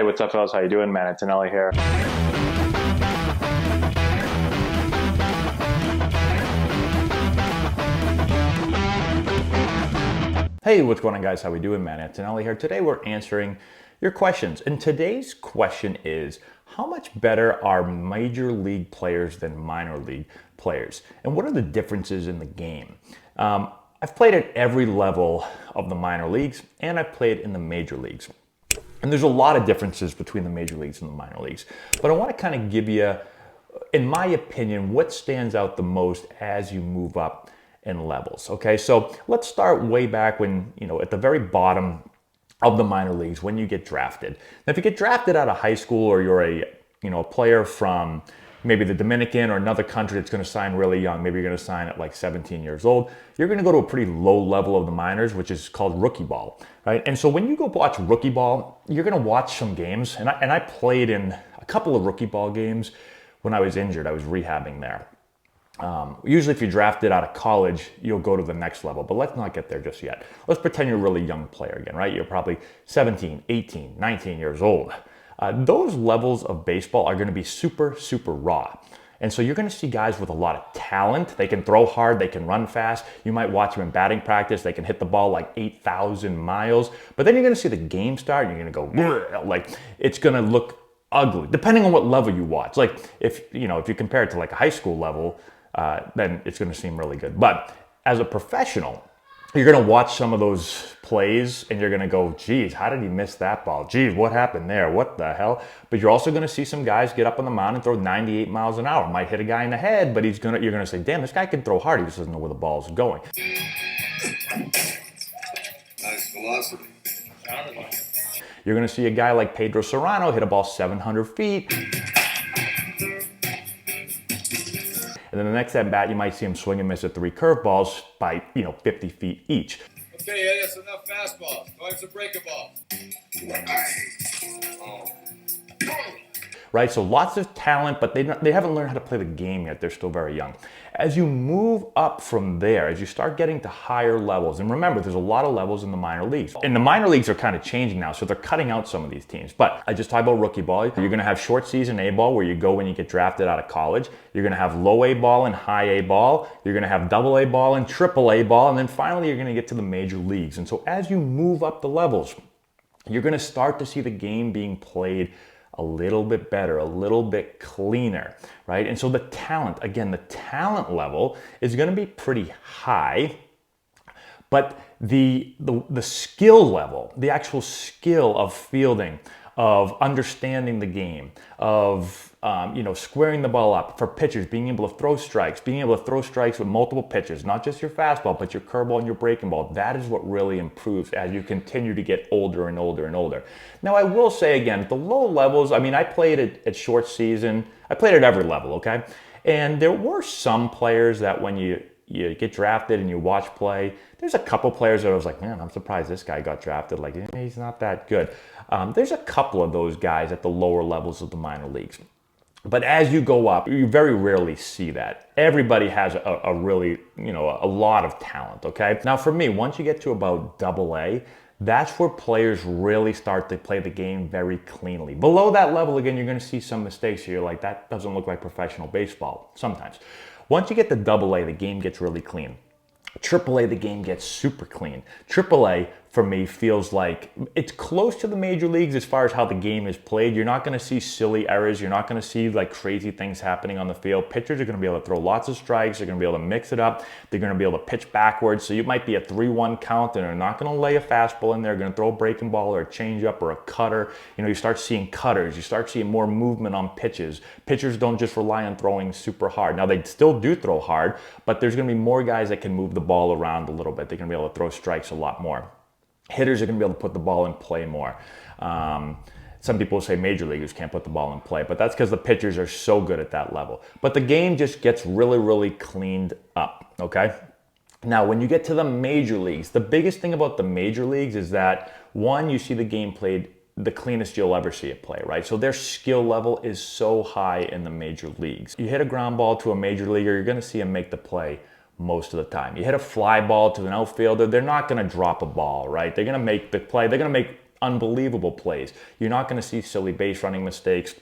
Hey, what's up, fellas? How you doing, man? Antonelli here. Hey, what's going on, guys? How we doing, man? Antonelli here. Today we're answering your questions. And today's question is, how much better are major league players than minor league players? And what are the differences in the game? I've played at every level of the minor leagues, and I've played in the major leagues. And there's a lot of differences between the major leagues and the minor leagues. But I want to kind of give you, in my opinion, what stands out the most as you move up in levels. Okay, so let's start way back when, at the very bottom of the minor leagues, when you get drafted. Now, if you get drafted out of high school, or you're a player from maybe the Dominican or another country that's going to sign really young, maybe you're going to sign at like 17 years old, you're going to go to a pretty low level of the minors, which is called rookie ball, right? And so when you go watch rookie ball, you're going to watch some games, and I played in a couple of rookie ball games when I was injured. I was rehabbing there. Usually if you're drafted out of college, you'll go to the next level, but let's not get there just yet. Let's pretend you're a really young player again, right? You're probably 17, 18, 19 years old. Those levels of baseball are going to be super, super raw. And so you're going to see guys with a lot of talent. They can throw hard, they can run fast. You might watch them in batting practice. They can hit the ball like 8,000 miles. But then you're going to see the game start and you're going to go, like, it's going to look ugly, depending on what level you watch. Like if you compare it to like a high school level, then it's going to seem really good. But as a professional, you're going to watch some of those plays and you're going to go, geez, how did he miss that ball? Geez, what happened there? What the hell? But you're also going to see some guys get up on the mound and throw 98 miles an hour. Might hit a guy in the head, but you're going to say, damn, this guy can throw hard. He just doesn't know where the ball is going. Nice velocity. You're going to see a guy like Pedro Serrano hit a ball 700 feet. And then the next at bat, you might see him swing and miss at 3 curveballs by 50 feet each. Okay, Eddie, that's enough fastballs. Time to break a ball. Right, so lots of talent, but they haven't learned how to play the game yet. They're still very young. As you move up from there, as you start getting to higher levels, and remember, there's a lot of levels in the minor leagues. And the minor leagues are kind of changing now, so they're cutting out some of these teams. But I just talked about rookie ball. You're going to have short season A ball, where you go when you get drafted out of college. You're going to have low A ball and high A ball. You're going to have double A ball and triple A ball. And then finally, you're going to get to the major leagues. And so as you move up the levels, you're going to start to see the game being played a little bit better, a little bit cleaner, right? And so the talent, again, the talent level is going to be pretty high, but the skill level, the actual skill of fielding, of understanding the game, of squaring the ball up for pitchers, being able to throw strikes, with multiple pitches, not just your fastball, but your curveball and your breaking ball. That is what really improves as you continue to get older and older and older. Now, I will say again, at the low levels, I played at short season. I played at every level, okay? And there were some players that when you get drafted and you watch play, there's a couple players that I was like, man, I'm surprised this guy got drafted. Like, he's not that good. There's a couple of those guys at the lower levels of the minor leagues. But as you go up, you very rarely see that. Everybody has a really, a lot of talent, okay? Now for me, once you get to about double A, that's where players really start to play the game very cleanly. Below that level, again, you're gonna see some mistakes here. Like, that doesn't look like professional baseball sometimes. Once you get to double A, the game gets really clean. Triple A, the game gets super clean. Triple A, for me, feels like it's close to the major leagues as far as how the game is played. You're not going to see silly errors. You're not going to see like crazy things happening on the field. Pitchers are going to be able to throw lots of strikes. They're going to be able to mix it up. They're going to be able to pitch backwards. So you might be a 3-1 count and they're not going to lay a fastball in there. They're going to throw a breaking ball or a changeup or a cutter. You start seeing cutters. You start seeing more movement on pitches. Pitchers don't just rely on throwing super hard. Now, they still do throw hard, but there's going to be more guys that can move the ball around a little bit. They're going to be able to throw strikes a lot more. Hitters are going to be able to put the ball in play more. Some people say major leaguers can't put the ball in play, but that's because the pitchers are so good at that level. But the game just gets really, really cleaned up, okay? Now, when you get to the major leagues, the biggest thing about the major leagues is that, one, you see the game played the cleanest you'll ever see it play, right? So their skill level is so high in the major leagues. You hit a ground ball to a major leaguer, you're going to see him make the play most of the time. You hit a fly ball to an outfielder, they're not going to drop a ball, right? They're going to make the play. They're going to make unbelievable plays. You're not going to see silly base running mistakes.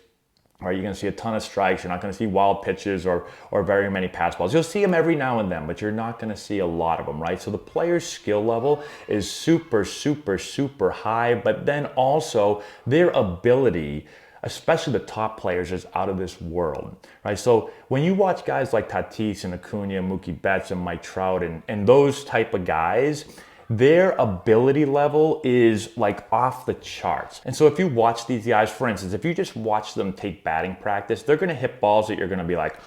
Or you're going to see a ton of strikes. You're not going to see wild pitches or very many pass balls. You'll see them every now and then, but you're not going to see a lot of them, right? So the player's skill level is super, super, super high, but then also their ability, especially the top players, is out of this world, right? So when you watch guys like Tatis and Acuna, Mookie Betts and Mike Trout and those type of guys, their ability level is like off the charts. And so if you watch these guys, for instance, if you just watch them take batting practice, they're gonna hit balls that you're gonna be like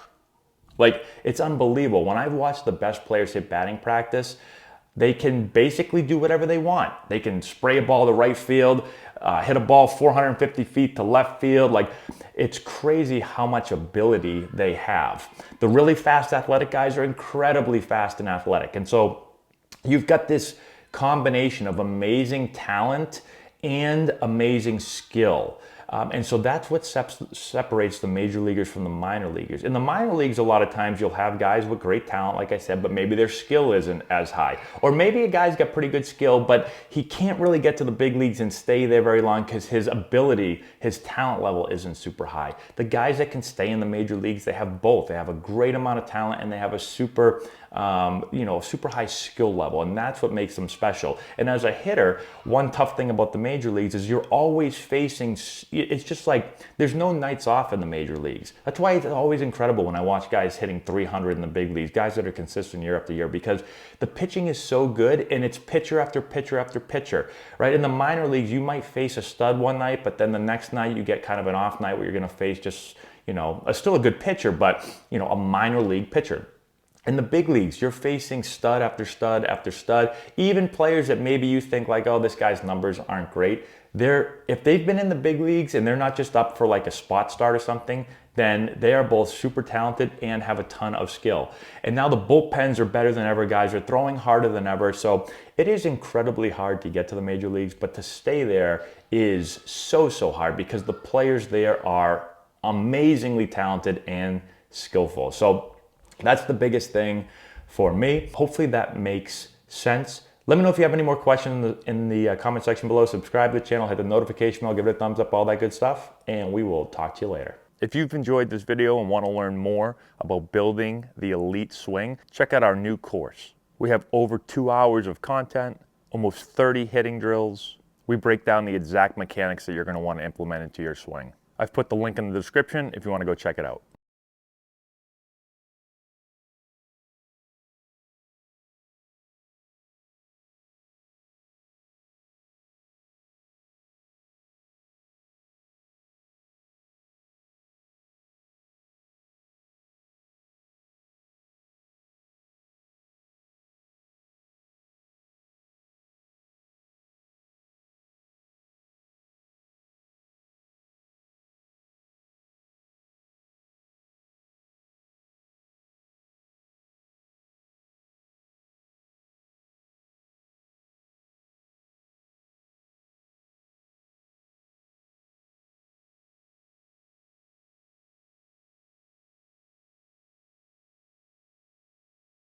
it's unbelievable. When I've watched the best players hit batting practice, they can basically do whatever they want. They can spray a ball to right field, hit a ball 450 feet to left field. Like, it's crazy how much ability they have. The really fast athletic guys are incredibly fast and athletic. And so you've got this combination of amazing talent and amazing skill. And so that's what separates the major leaguers from the minor leaguers. In the minor leagues, a lot of times you'll have guys with great talent, like I said, but maybe their skill isn't as high. Or maybe a guy's got pretty good skill, but he can't really get to the big leagues and stay there very long because his ability, his talent level isn't super high. The guys that can stay in the major leagues, they have both. They have a great amount of talent and they have a super high skill level, and that's what makes them special. And as a hitter, one tough thing about the major leagues is you're always facing, it's just like there's no nights off in the major leagues. That's why it's always incredible when I watch guys hitting 300 in the big leagues, guys that are consistent year after year, because the pitching is so good and it's pitcher after pitcher after pitcher, right? In the minor leagues, you might face a stud one night, but then the next night you get kind of an off night where you're going to face just, still a good pitcher, but, a minor league pitcher. In the big leagues, you're facing stud after stud after stud, even players that maybe you think like, oh, this guy's numbers aren't great. If they've been in the big leagues and they're not just up for like a spot start or something, then they are both super talented and have a ton of skill. And now the bullpens are better than ever. Guys are throwing harder than ever. So it is incredibly hard to get to the major leagues, but to stay there is so, so hard because the players there are amazingly talented and skillful. So that's the biggest thing for me. Hopefully that makes sense. Let me know if you have any more questions in the comment section below. Subscribe to the channel, hit the notification bell, give it a thumbs up, all that good stuff, and we will talk to you later. If you've enjoyed this video and want to learn more about building the elite swing, check out our new course. We have over 2 hours of content, almost 30 hitting drills. We break down the exact mechanics that you're going to want to implement into your swing. I've put the link in the description if you want to go check it out.